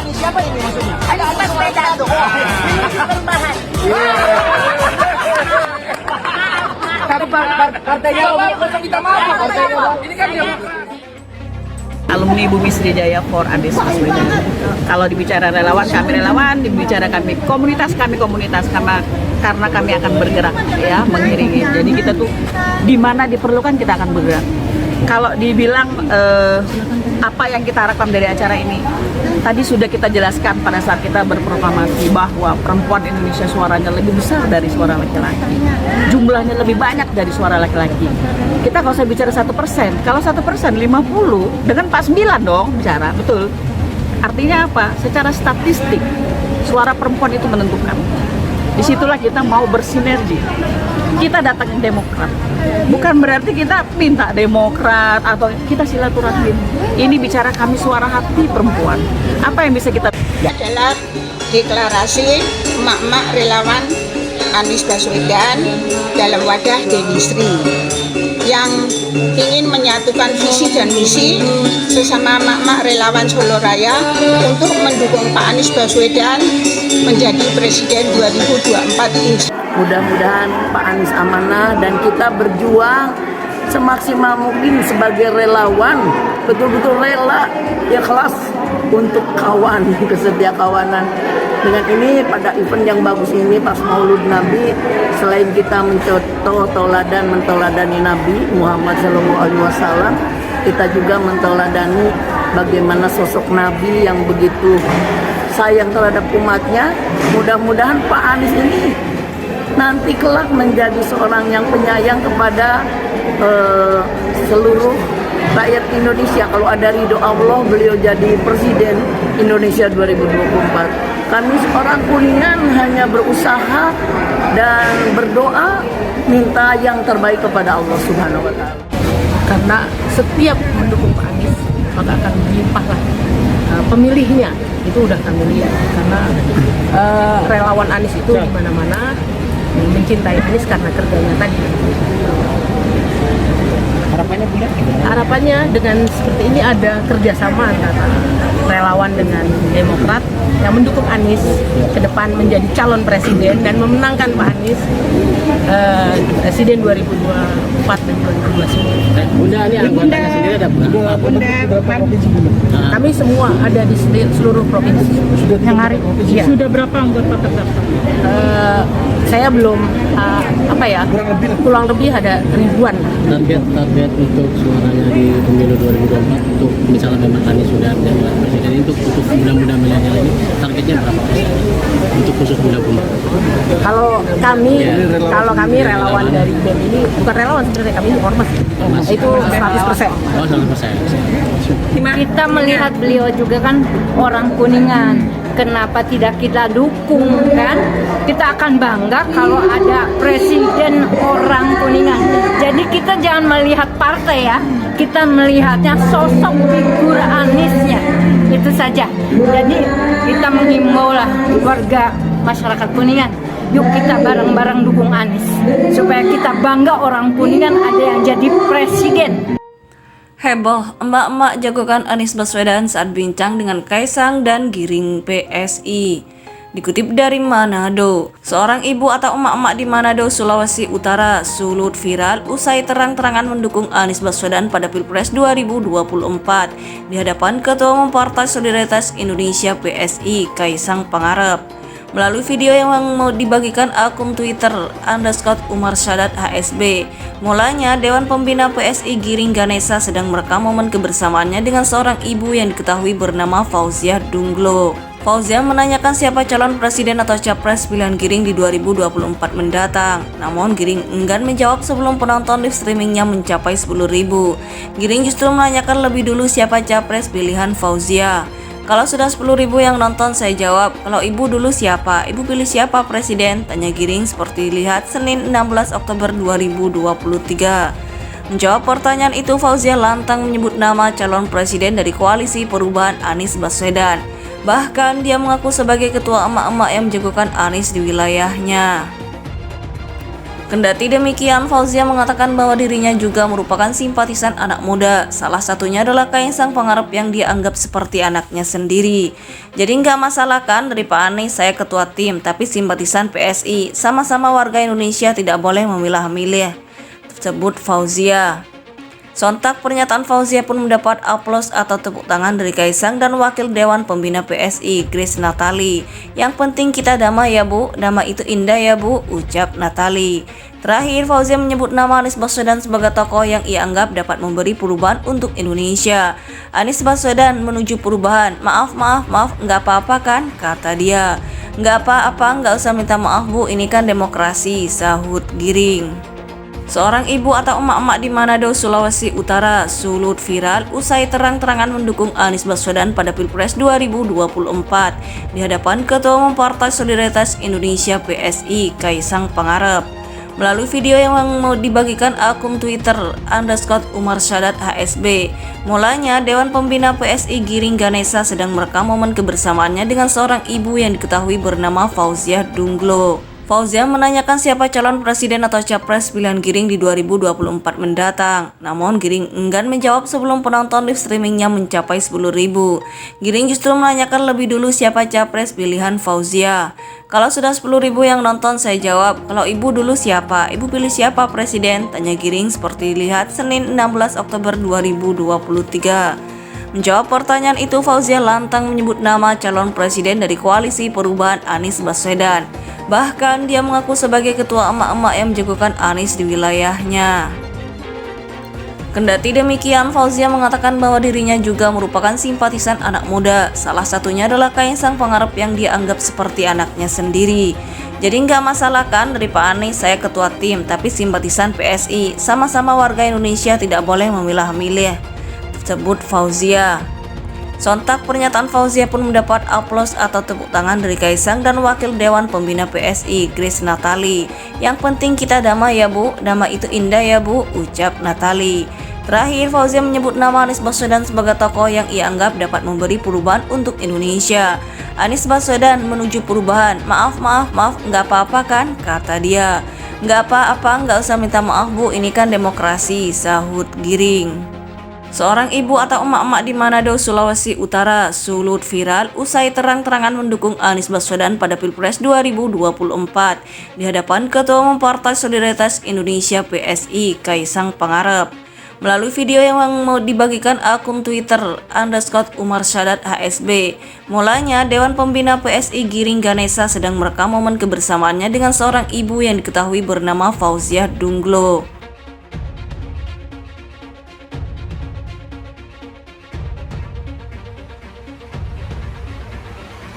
Anies siapa ini maksudnya? Anies Baswedan. Perubahan. Tapi partainya kita mau. Ini kan alumni Bumi Sriwijaya for Anies Baswedan. Kalau dibicara relawan, dibicara kami komunitas, karena kami akan bergerak ya, mengiringi. Jadi kita tuh di mana diperlukan kita akan bergerak. Kalau dibilang apa yang kita harapkan dari acara ini, tadi sudah kita jelaskan pada saat kita berproklamasi bahwa perempuan Indonesia suaranya lebih besar dari suara laki-laki, jumlahnya lebih banyak dari suara laki-laki. Kita kalau usah bicara 1%, kalau 1% 50 dengan 49 dong bicara, betul. Artinya apa? Secara statistik suara perempuan itu menentukan. Disitulah kita mau bersinergi. Kita datang Demokrat, bukan berarti kita minta Demokrat atau kita silaturahim. Ini bicara kami suara hati perempuan. Apa yang bisa kita adalah deklarasi emak-emak relawan Anies Baswedan dalam wadah Dewi Sri yang ingin menyatukan visi dan misi sesama emak-emak relawan Solo Raya untuk mendukung Pak Anies Baswedan menjadi Presiden 2024. Mudah-mudahan Pak Anies amanah dan kita berjuang semaksimal mungkin sebagai relawan, betul-betul rela, ikhlas untuk kawan, kesetia kawanan. Dengan ini pada event yang bagus ini pas Maulud Nabi, selain kita mencontoh mentoladani Nabi Muhammad SAW, kita juga mentoladani bagaimana sosok Nabi yang begitu sayang terhadap umatnya. Mudah-mudahan Pak Anies ini nanti kelak menjadi seorang yang penyayang kepada seluruh rakyat Indonesia. Kalau ada ridho Allah, beliau jadi Presiden Indonesia 2024. Kami seorang Kuningan hanya berusaha dan berdoa minta yang terbaik kepada Allah Subhanahu wa Ta'ala. Karena setiap mendukung Pak Anies maka akan melimpahlah pemilihnya, itu udah kami lihat. Karena relawan Anies itu di mana-mana mencintai Anies karena kerjanya tadi. Harapannya dengan seperti ini ada kerjasama antara relawan dengan Demokrat yang mendukung Anies ke depan menjadi calon presiden dan memenangkan Pak Anies Presiden 2024 dan 2029. Bunda ini anggotanya sendiri ada berapa provinsi? Kami semua ada di seluruh provinsi. Yang hari ya. Sudah berapa anggota terdaftar? Saya belum kurang lebih ada ribuan. Target untuk suaranya di pemilu 2024 untuk misalnya memang Anies sudah menjadi presiden, untuk muda-muda milenial ini targetnya berapa persen untuk khusus muda-muda? Kalau kami relawan dari BEM ini bukan relawan sebenarnya, kami ormas. Itu 100%. Oh, 100%. Kita melihat beliau juga kan orang Kuningan, kenapa tidak kita dukung kan? Kita akan bangga kalau ada presiden orang Kuningan. Jadi kita jangan melihat partai ya, kita melihatnya sosok figur Aniesnya, itu saja. Jadi kita menghimbau lah warga masyarakat Kuningan, yuk kita bareng-bareng dukung Anies supaya kita bangga orang Kuningan ada yang jadi presiden. Heboh, emak-emak jagokan Anies Baswedan saat bincang dengan Kaisang dan Giring PSI. Dikutip dari Manado, seorang ibu atau emak-emak di Manado, Sulawesi Utara, sulut viral usai terang-terangan mendukung Anies Baswedan pada Pilpres 2024 di hadapan Ketua Umum Partai Solidaritas Indonesia PSI, Kaisang Pangarep. Melalui video yang mau dibagikan akun Twitter _Umar Sadat HSB, mulanya Dewan Pembina PSI Giring Ganesa sedang merekam momen kebersamaannya dengan seorang ibu yang diketahui bernama Fauziah Dunglo. Fauziah menanyakan siapa calon presiden atau capres pilihan Giring di 2024 mendatang. Namun Giring enggan menjawab sebelum penonton live streamingnya mencapai 10.000. Giring justru menanyakan lebih dulu siapa capres pilihan Fauziah. Kalau sudah 10.000 yang nonton, saya jawab, kalau ibu dulu siapa? Ibu pilih siapa presiden? Tanya Giring seperti lihat Senin 16 Oktober 2023. Menjawab pertanyaan itu, Fauziah lantang menyebut nama calon presiden dari Koalisi Perubahan Anies Baswedan. Bahkan dia mengaku sebagai ketua emak-emak yang menjagokan Anies di wilayahnya. Kendati demikian, Fauzia mengatakan bahwa dirinya juga merupakan simpatisan anak muda. Salah satunya adalah Kaisang Pangarep yang dia anggap seperti anaknya sendiri. Jadi nggak masalah kan dari Pak Anies, saya ketua tim, tapi simpatisan PSI. Sama-sama warga Indonesia, tidak boleh memilah-milih, tersebut Fauzia. Sontak pernyataan Fauzia pun mendapat aplaus atau tepuk tangan dari Kaisang dan Wakil Dewan Pembina PSI, Grace Natali. Yang penting kita damai ya Bu, damai itu indah ya Bu, ucap Natali. Terakhir, Fauzia menyebut nama Anies Baswedan sebagai tokoh yang ia anggap dapat memberi perubahan untuk Indonesia. Anies Baswedan menuju perubahan, maaf, nggak apa-apa kan, kata dia. Nggak apa-apa, nggak usah minta maaf Bu, ini kan demokrasi, sahut Giring. Seorang ibu atau emak-emak di Manado, Sulawesi Utara, sulut viral usai terang-terangan mendukung Anies Baswedan pada Pilpres 2024 di hadapan Ketua Umum Partai Solidaritas Indonesia PSI, Kaisang Pangarep. Melalui video yang mau dibagikan akun Twitter _Umarsyadat HSB, mulanya Dewan Pembina PSI Giring Ganesa sedang merekam momen kebersamaannya dengan seorang ibu yang diketahui bernama Fauzia Dunglo. Fauzia menanyakan siapa calon presiden atau capres pilihan Giring di 2024 mendatang. Namun Giring enggan menjawab sebelum penonton live streamingnya mencapai 10.000. Giring justru menanyakan lebih dulu siapa capres pilihan Fauzia. Kalau sudah 10.000 yang nonton, saya jawab, kalau ibu dulu siapa? Ibu pilih siapa presiden? Tanya Giring seperti dilihat Senin 16 Oktober 2023. Menjawab pertanyaan itu, Fauzia lantang menyebut nama calon presiden dari Koalisi Perubahan Anies Baswedan. Bahkan dia mengaku sebagai ketua emak-emak yang menjagokan Anies di wilayahnya. Kendati demikian, Fauzia mengatakan bahwa dirinya juga merupakan simpatisan anak muda. Salah satunya adalah Kaisang Pangarep yang dia anggap seperti anaknya sendiri. Jadi nggak masalah kan dari Pak Anies, saya ketua tim, tapi simpatisan PSI. Sama-sama warga Indonesia, tidak boleh memilah-milih, tersebut Fauzia. Sontak pernyataan Fauzia pun mendapat aplaus atau tepuk tangan dari Kaisang dan Wakil Dewan Pembina PSI, Grace Natali. Yang penting kita damai ya Bu, damai itu indah ya Bu, ucap Natali. Terakhir, Fauzia menyebut nama Anies Baswedan sebagai tokoh yang ia anggap dapat memberi perubahan untuk Indonesia. Anies Baswedan menuju perubahan, maaf, nggak apa-apa kan, kata dia. Nggak apa-apa, nggak usah minta maaf Bu, ini kan demokrasi, sahut Giring. Seorang ibu atau emak-emak di Manado, Sulawesi Utara, sulut viral usai terang-terangan mendukung Anies Baswedan pada Pilpres 2024 di hadapan Ketua Umum Partai Solidaritas Indonesia PSI, Kaisang Pangarep. Melalui video yang mau dibagikan akun Twitter _Umarsyadat HSB, mulanya Dewan Pembina PSI Giring Ganesa sedang merekam momen kebersamaannya dengan seorang ibu yang diketahui bernama Fauzia Dunglo.